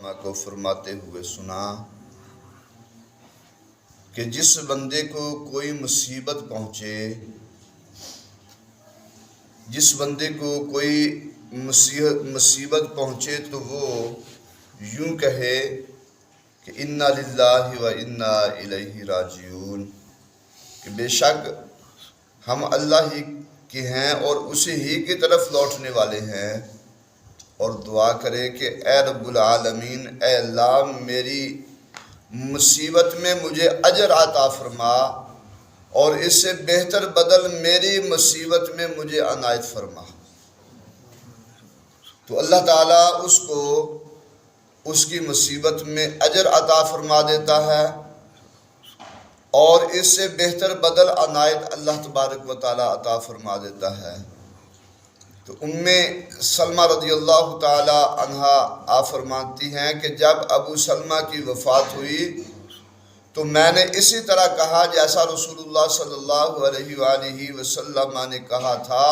وسلم کو فرماتے ہوئے سنا کہ جس بندے کو کوئی مصیبت پہنچے، جس بندے کو کوئی مصیبت پہنچے تو وہ یوں کہے کہ انا للہ و انا الیہ راجعون، کہ بے شک ہم اللہ ہی کے ہیں اور اسی ہی کی طرف لوٹنے والے ہیں، اور دعا کرے کہ اے رب العالمین، اے اللہ میری مصیبت میں مجھے اجر عطا فرما اور اس سے بہتر بدل میری مصیبت میں مجھے عنایت فرما۔ تو اللہ تعالیٰ اس کو اس کی مصیبت میں اجر عطا فرما دیتا ہے اور اس سے بہتر بدل عنایت اللہ تبارک و تعالیٰ عطا فرما دیتا ہے۔ تو سلمہ رضی اللہ تعالیٰ عنہا آپ فرماتی ہیں کہ جب ابو سلمہ کی وفات ہوئی تو میں نے اسی طرح کہا جیسا رسول اللہ صلی اللہ علیہ وآلہ وسلم نے کہا تھا،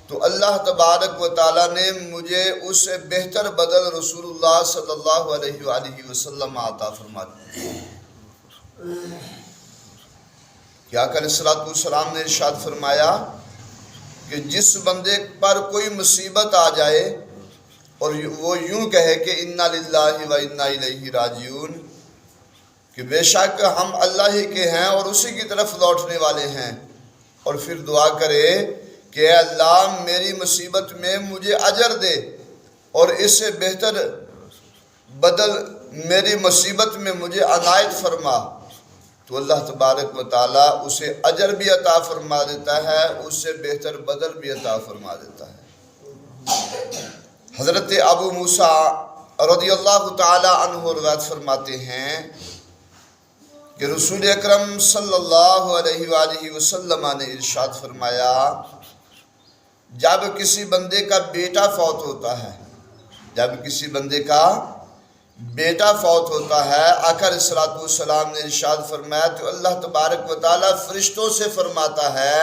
تو اللہ تبارک و تعالیٰ نے مجھے اس سے بہتر بدل رسول اللہ صلی اللہ علیہ وآلہ وسلم عطا فرما دیا۔ کہ آقا علیہ السلام نے ارشاد فرمایا کہ جس بندے پر کوئی مصیبت آ جائے اور وہ یوں کہے کہ انا للہ و انا الیہ راجعون، کہ بے شک ہم اللہ ہی کے ہیں اور اسی کی طرف لوٹنے والے ہیں، اور پھر دعا کرے کہ اے اللہ میری مصیبت میں مجھے اجر دے اور اس سے بہتر بدل میری مصیبت میں مجھے عنایت فرما، تو اللہ تبارک و تعالیٰ اسے اجر بھی عطا فرما دیتا ہے، اس سے بہتر بدل بھی عطا فرما دیتا ہے۔ حضرت ابو موسیٰ رضی اللہ تعالی عنہ روایت فرماتے ہیں کہ رسول اکرم صلی اللہ علیہ وآلہ وسلم نے ارشاد فرمایا، جب کسی بندے کا بیٹا فوت ہوتا ہے، جب کسی بندے کا بیٹا فوت ہوتا ہے، آقا علیہ السلام نے ارشاد فرمایا تو اللہ تبارک و تعالیٰ فرشتوں سے فرماتا ہے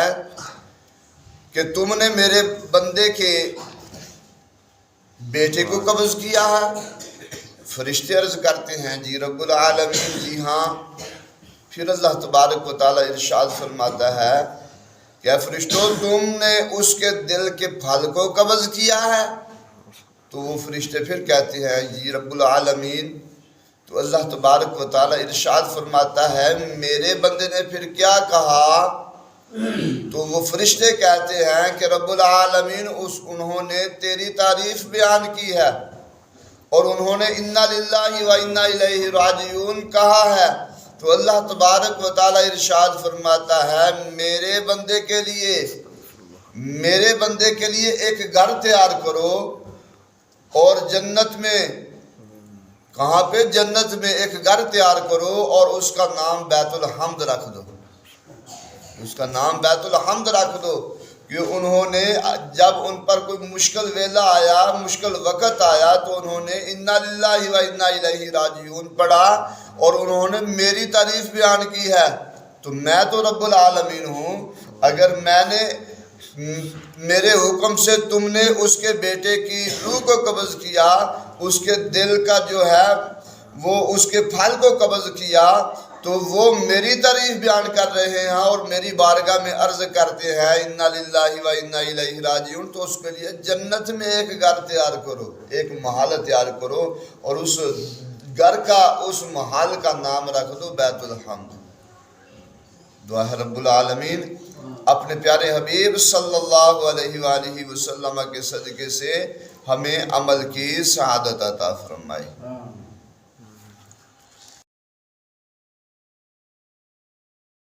کہ تم نے میرے بندے کے بیٹے کو قبض کیا ہے؟ فرشتے عرض کرتے ہیں جی رب العالمین، جی ہاں۔ پھر اللہ تبارک و تعالیٰ ارشاد فرماتا ہے کہ فرشتوں تم نے اس کے دل کے پھل کو قبض کیا ہے؟ تو وہ فرشتے پھر کہتے ہیں جی رب العالمین۔ تو اللہ تبارک و تعالیٰ ارشاد فرماتا ہے میرے بندے نے پھر کیا کہا؟ تو وہ فرشتے کہتے ہیں کہ رب العالمین انہوں نے تیری تعریف بیان کی ہے اور انہوں نے انا للہ و انا الیہ راجعون کہا ہے۔ تو اللہ تبارک و تعالیٰ ارشاد فرماتا ہے میرے بندے کے لیے ایک گھر تیار کرو اور جنت میں، کہاں پہ؟ جنت میں ایک گھر تیار کرو اور اس کا نام بیت الحمد رکھ دو، اس کا نام بیت الحمد رکھ دو، کہ انہوں نے جب ان پر کوئی مشکل ویلا آیا، مشکل وقت آیا تو انہوں نے انا للہ و انا الیہ راجعون پڑھا اور انہوں نے میری تعریف بیان کی ہے۔ تو میں تو رب العالمین ہوں، اگر میرے حکم سے تم نے اس کے بیٹے کی روح کو قبض کیا، اس کے دل کا جو ہے وہ اس کے پھل کو قبض کیا، تو وہ میری تعریف بیان کر رہے ہیں اور میری بارگاہ میں عرض کرتے ہیں انا للہ و انا الیہ راجعون، تو اس کے لیے جنت میں ایک گھر تیار کرو، ایک محل تیار کرو اور اس گھر کا، اس محل کا نام رکھ دو بیت الحمد۔ دعا ہے رب العالمین اپنے پیارے حبیب صلی اللہ علیہ وآلہ وسلم کے صدقے سے ہمیں عمل کی سعادت عطا فرمائے۔